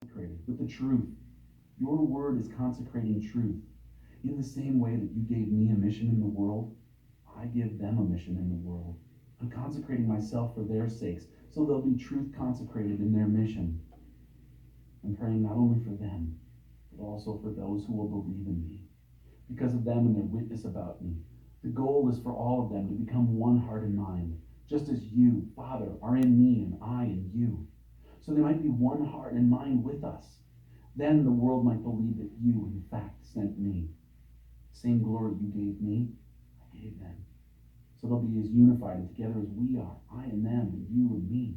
consecrated with the truth. Your word is consecrating truth. In the same way that you gave me a mission in the world, I give them a mission in the world. I'm consecrating myself for their sakes, so there'll be truth consecrated in their mission. I'm praying not only for them, but also for those who will believe in me. Because of them and their witness about me, the goal is for all of them to become one heart and mind, just as you, Father, are in me and I in you. So they might be one heart and mind with us. Then the world might believe that you, in fact, sent me. The same glory you gave me, I gave them. So they'll be as unified and together as we are, I and them, and you and me.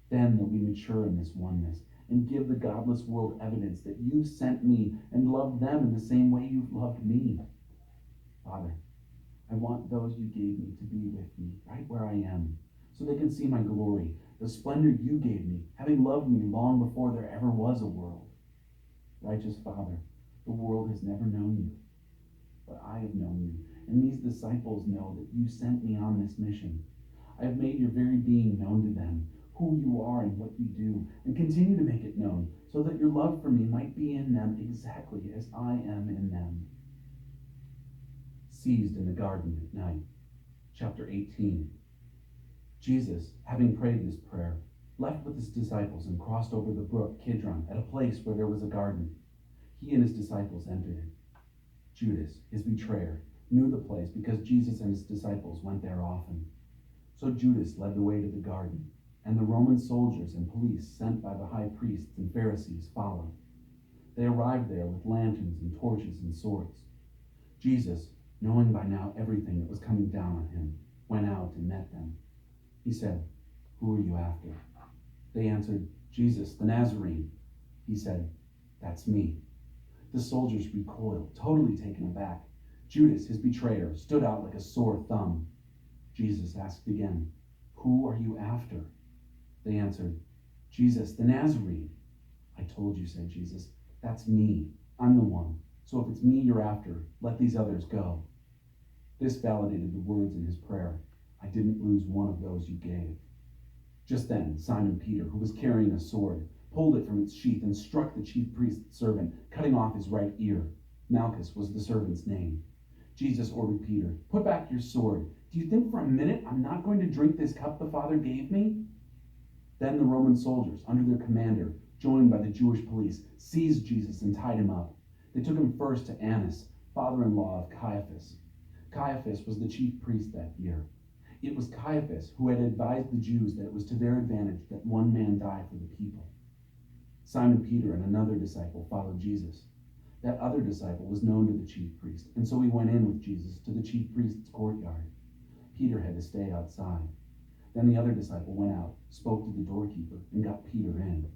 Then they'll be mature in this oneness and give the godless world evidence that you sent me and loved them in the same way you've loved me. Father, I want those you gave me to be with me right where I am, so they can see my glory, the splendor you gave me, having loved me long before there ever was a world. Righteous Father, the world has never known you, but I have known you, and these disciples know that you sent me on this mission. I have made your very being known to them, who you are and what you do, and continue to make it known, so that your love for me might be in them exactly as I am in them. Seized in the garden at night. Chapter 18. Jesus, having prayed this prayer, left with his disciples and crossed over the brook Kidron at a place where there was a garden. He and his disciples entered it. Judas, his betrayer, knew the place because Jesus and his disciples went there often. So Judas led the way to the garden, and the Roman soldiers and police sent by the high priests and Pharisees followed. They arrived there with lanterns and torches and swords. Jesus, knowing by now everything that was coming down on him, went out and met them. He said, "Who are you after?" They answered, "Jesus, the Nazarene." He said, "That's me." The soldiers recoiled, totally taken aback. Judas, his betrayer, stood out like a sore thumb. Jesus asked again, "Who are you after?" They answered, "Jesus, the Nazarene." "I told you," said Jesus, "that's me. I'm the one. So if it's me you're after, let these others go." This validated the words in his prayer, "I didn't lose one of those you gave." Just then, Simon Peter, who was carrying a sword, pulled it from its sheath and struck the chief priest's servant, cutting off his right ear. Malchus was the servant's name. Jesus ordered Peter, "Put back your sword. Do you think for a minute I'm not going to drink this cup the Father gave me?" Then the Roman soldiers, under their commander, joined by the Jewish police, seized Jesus and tied him up. They took him first to Annas, father-in-law of Caiaphas. Caiaphas was the chief priest that year. It was Caiaphas who had advised the Jews that it was to their advantage that one man die for the people. Simon Peter and another disciple followed Jesus. That other disciple was known to the chief priest, and so he went in with Jesus to the chief priest's courtyard. Peter had to stay outside. Then the other disciple went out, spoke to the doorkeeper, and got Peter in.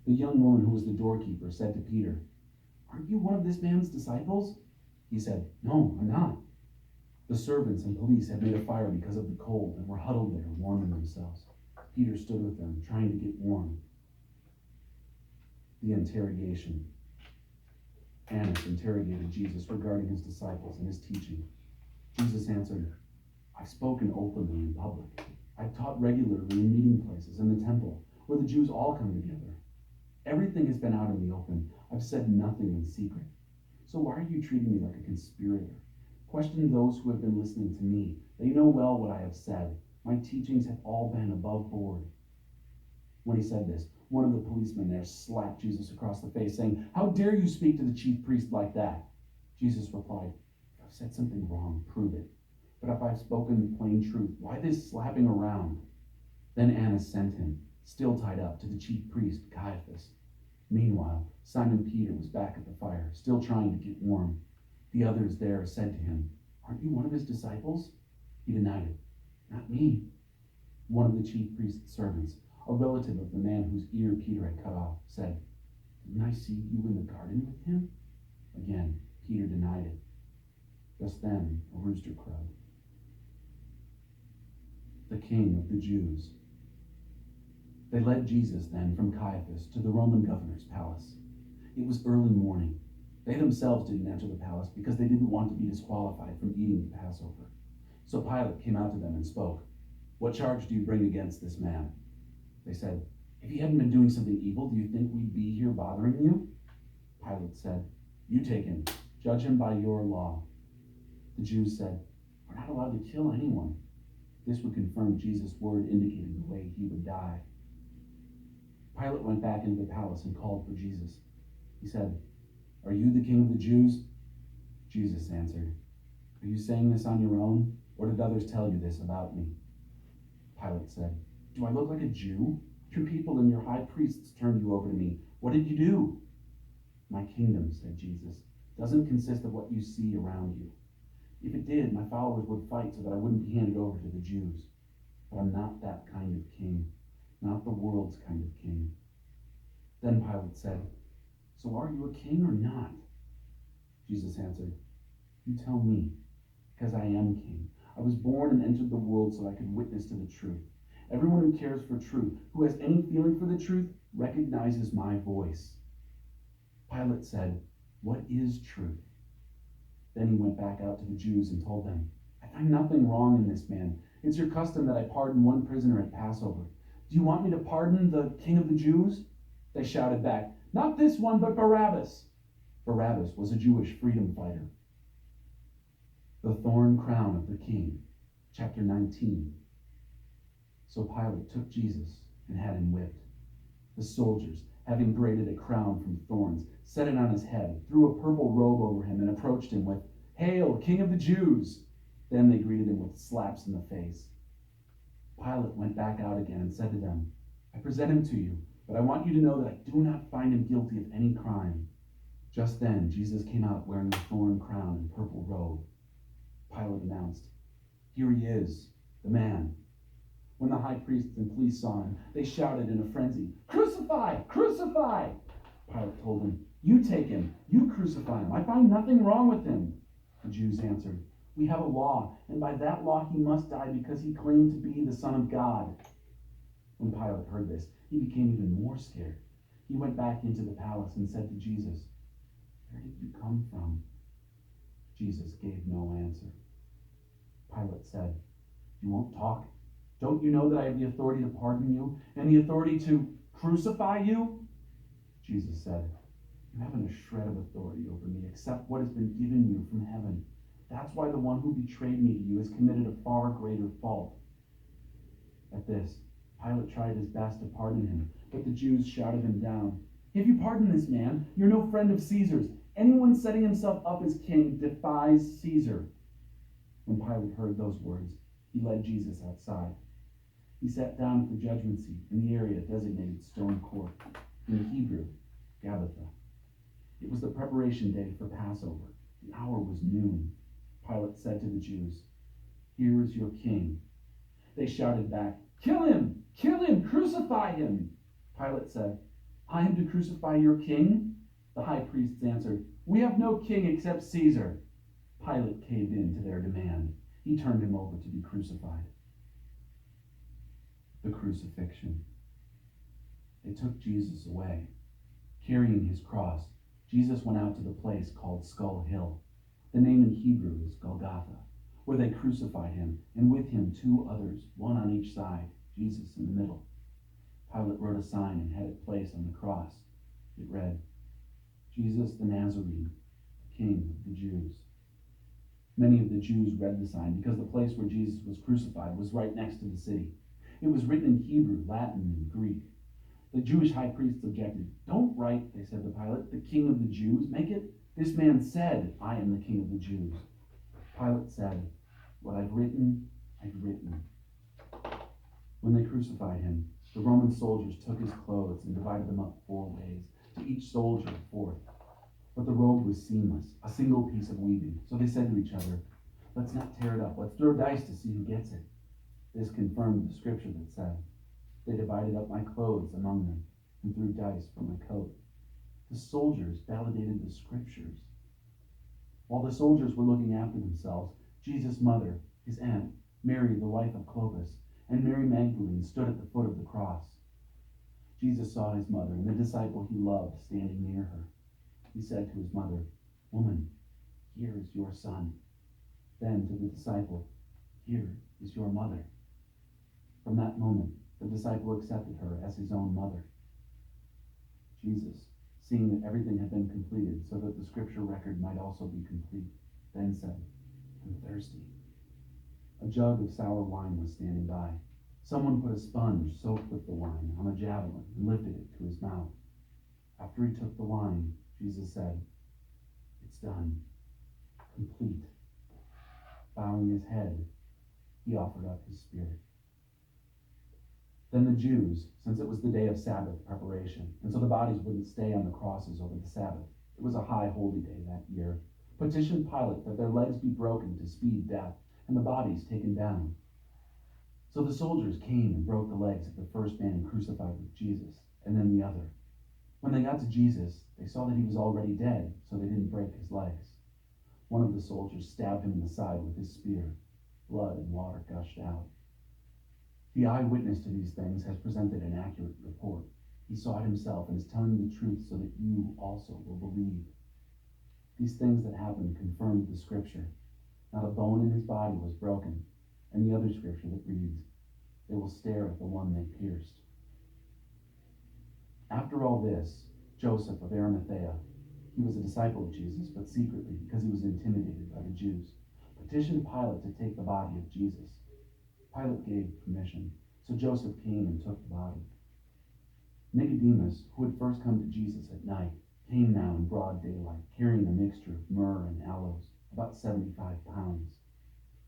The young woman who was the doorkeeper said to Peter, "Aren't you one of this man's disciples?" He said, "No, I'm not." The servants and police had made a fire because of the cold and were huddled there, warming themselves. Peter stood with them, trying to get warm. The interrogation. Annas interrogated Jesus regarding his disciples and his teaching. Jesus answered, "I've spoken openly in public. I've taught regularly in meeting places in the temple, where the Jews all come together. Everything has been out in the open. I've said nothing in secret. So why are you treating me like a conspirator? Question those who have been listening to me. They know well what I have said. My teachings have all been above board." When he said this, one of the policemen there slapped Jesus across the face, saying, "How dare you speak to the chief priest like that?" Jesus replied, "If I've said something wrong, prove it. But if I've spoken the plain truth, why this slapping around?" Then Annas sent him, still tied up, to the chief priest, Caiaphas. Meanwhile, Simon Peter was back at the fire, still trying to get warm. The others there said to him, "Aren't you one of his disciples?" He denied it. "Not me." One of the chief priest's servants, a relative of the man whose ear Peter had cut off, said, "Didn't I see you in the garden with him?" Again, Peter denied it. Just then, a rooster crowed. The King of the Jews. They led Jesus then from Caiaphas to the Roman governor's palace. It was early morning. They themselves didn't enter the palace because they didn't want to be disqualified from eating the Passover. So Pilate came out to them and spoke. "What charge do you bring against this man?" They said, If he hadn't been doing something evil, do you think we'd be here bothering you? Pilate said, You take him. Judge him by your law. The Jews said, We're not allowed to kill anyone. This would confirm Jesus' word indicating the way he would die. Pilate went back into the palace and called for Jesus. He said, Are you the king of the Jews? Jesus answered, Are you saying this on your own, or did others tell you this about me? Pilate said, Do I look like a Jew? Your people and your high priests turned you over to me. What did you do? My kingdom, said Jesus, doesn't consist of what you see around you. If it did, my followers would fight so that I wouldn't be handed over to the Jews. But I'm not that kind of king, not the world's kind of king. Then Pilate said, So are you a king or not? Jesus answered, You tell me, because I am king. I was born and entered the world so I could witness to the truth. Everyone who cares for truth, who has any feeling for the truth, recognizes my voice. Pilate said, What is truth? Then he went back out to the Jews and told them, I find nothing wrong in this man. It's your custom that I pardon one prisoner at Passover. Do you want me to pardon the king of the Jews? They shouted back, Not this one, but Barabbas. Barabbas was a Jewish freedom fighter. The thorn crown of the king, chapter 19. So Pilate took Jesus and had him whipped. The soldiers, having braided a crown from thorns, set it on his head, threw a purple robe over him, and approached him with, Hail, King of the Jews! Then they greeted him with slaps in the face. Pilate went back out again and said to them, I present him to you, but I want you to know that I do not find him guilty of any crime. Just then Jesus came out wearing a thorn crown and purple robe. Pilate announced, Here he is, the man. When the high priests and police saw him, they shouted in a frenzy, Crucify! Crucify! Pilate told them, You take him. You crucify him. I find nothing wrong with him. The Jews answered, We have a law, and by that law he must die because he claimed to be the Son of God. When Pilate heard this, he became even more scared. He went back into the palace and said to Jesus, Where did you come from? Jesus gave no answer. Pilate said, You won't talk? Don't you know that I have the authority to pardon you and the authority to crucify you? Jesus said, You haven't a shred of authority over me except what has been given you from heaven. That's why the one who betrayed me to you has committed a far greater fault. At this, Pilate tried his best to pardon him, but the Jews shouted him down. If you pardon this man, you're no friend of Caesar's. Anyone setting himself up as king defies Caesar. When Pilate heard those words, he led Jesus outside. He sat down at the judgment seat in the area designated Stone Court, in Hebrew, Gabbatha. It was the preparation day for Passover. The hour was noon. Pilate said to the Jews, Here is your king. They shouted back, Kill him! Kill him! Crucify him! Pilate said, I am to crucify your king? The high priests answered, We have no king except Caesar. Pilate caved in to their demand. He turned him over to be crucified. The crucifixion. They took Jesus away. Carrying his cross, Jesus went out to the place called Skull Hill. The name in Hebrew is Golgotha, where they crucified him, and with him 2 others, one on each side, Jesus in the middle. Pilate wrote a sign and had it placed on the cross. It read, Jesus the Nazarene, King of the Jews. Many of the Jews read the sign because the place where Jesus was crucified was right next to the city. It was written in Hebrew, Latin, and Greek. The Jewish high priests objected. Don't write, they said to Pilate, the King of the Jews. Make it, this man said, I am the King of the Jews. Pilate said, What I've written, I've written. When they crucified him, the Roman soldiers took his clothes and divided them up 4 ways, to each soldier a fourth. But the robe was seamless, a single piece of weaving. So they said to each other, Let's not tear it up. Let's throw dice to see who gets it. This confirmed the scripture that said, They divided up my clothes among them and threw dice for my coat. The soldiers validated the scriptures. While the soldiers were looking after themselves, Jesus' mother, his aunt, Mary, the wife of Clopas, and Mary Magdalene stood at the foot of the cross. Jesus saw his mother and the disciple he loved standing near her. He said to his mother, Woman, here is your son. Then to the disciple, Here is your mother. From that moment, The disciple accepted her as his own mother. Jesus, seeing that everything had been completed so that the scripture record might also be complete, then said, "I'm thirsty." A jug of sour wine was standing by. Someone put a sponge soaked with the wine on a javelin and lifted it to his mouth. After he took the wine, Jesus said, "It's done. Complete." Bowing his head, he offered up his spirit. Then the Jews, since it was the day of Sabbath preparation, and so the bodies wouldn't stay on the crosses over the Sabbath, it was a high holy day that year, petitioned Pilate that their legs be broken to speed death, and the bodies taken down. So the soldiers came and broke the legs of the first man crucified with Jesus, and then the other. When they got to Jesus, they saw that he was already dead, so they didn't break his legs. One of the soldiers stabbed him in the side with his spear. Blood and water gushed out. The eyewitness to these things has presented an accurate report. He saw it himself and is telling the truth so that you also will believe. These things that happened confirmed the scripture. Not a bone in his body was broken. And the other scripture that reads, "They will stare at the one they pierced." After all this, Joseph of Arimathea, he was a disciple of Jesus, but secretly because he was intimidated by the Jews, petitioned Pilate to take the body of Jesus. Pilate gave permission, so Joseph came and took the body. Nicodemus, who had first come to Jesus at night, came now in broad daylight, carrying a mixture of myrrh and aloes, about 75 pounds.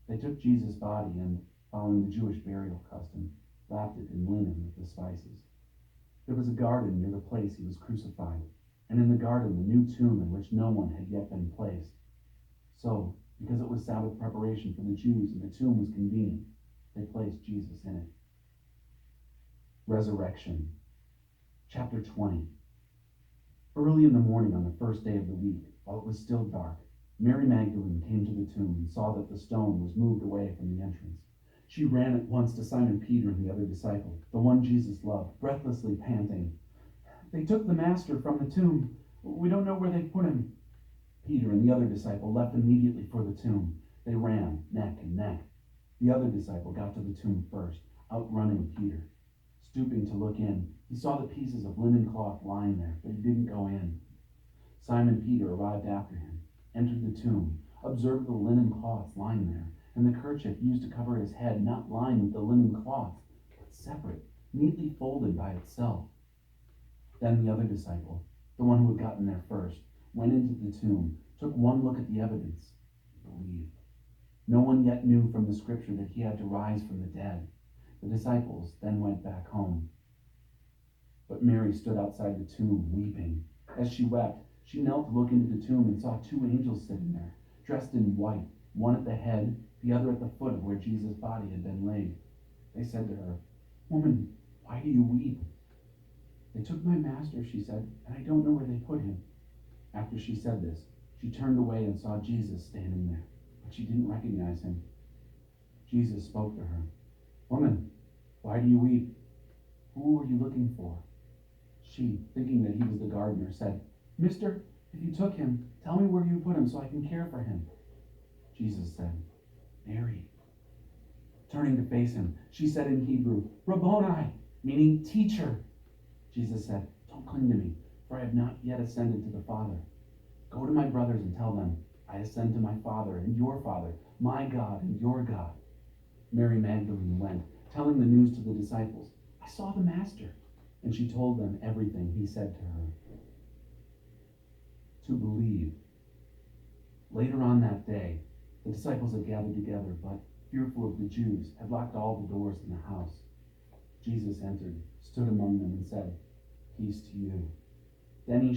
They took Jesus' body and, following the Jewish burial custom, wrapped it in linen with the spices. There was a garden near the place he was crucified, and in the garden the new tomb in which no one had yet been placed. So, because it was Sabbath preparation for the Jews and the tomb was convenient, they placed Jesus in it. Resurrection. Chapter 20. Early in the morning on the first day of the week, while it was still dark, Mary Magdalene came to the tomb and saw that the stone was moved away from the entrance. She ran at once to Simon Peter and the other disciple, the one Jesus loved, breathlessly panting, "They took the master from the tomb. We don't know where they put him." Peter and the other disciple left immediately for the tomb. They ran, neck and neck. The other disciple got to the tomb first, outrunning Peter. Stooping to look in, he saw the pieces of linen cloth lying there, but he didn't go in. Simon Peter arrived after him, entered the tomb, observed the linen cloths lying there, and the kerchief used to cover his head not lined with the linen cloth, but separate, neatly folded by itself. Then the other disciple, the one who had gotten there first, went into the tomb, took one look at the evidence, and believed. No one yet knew from the scripture that he had to rise from the dead. The disciples then went back home. But Mary stood outside the tomb, weeping. As she wept, she knelt to look into the tomb and saw two angels sitting there, dressed in white, one at the head, the other at the foot of where Jesus' body had been laid. They said to her, "Woman, why do you weep?" "They took my master," she said, "and I don't know where they put him." After she said this, she turned away and saw Jesus standing there, but she didn't recognize him. Jesus spoke to her, "Woman, why do you weep? Who are you looking for?" She, thinking that he was the gardener, said, "Mister, if you took him, tell me where you put him so I can care for him." Jesus said, "Mary." Turning to face him, she said in Hebrew, "Rabboni," meaning teacher. Jesus said, "Don't cling to me, for I have not yet ascended to the Father. Go to my brothers and tell them, I ascend to my Father and your Father, my God and your God." Mary Magdalene went, telling the news to the disciples, "I saw the Master." And she told them everything he said to her. To believe. Later on that day, the disciples had gathered together, but, fearful of the Jews, had locked all the doors in the house. Jesus entered, stood among them, and said, "Peace to you." Then he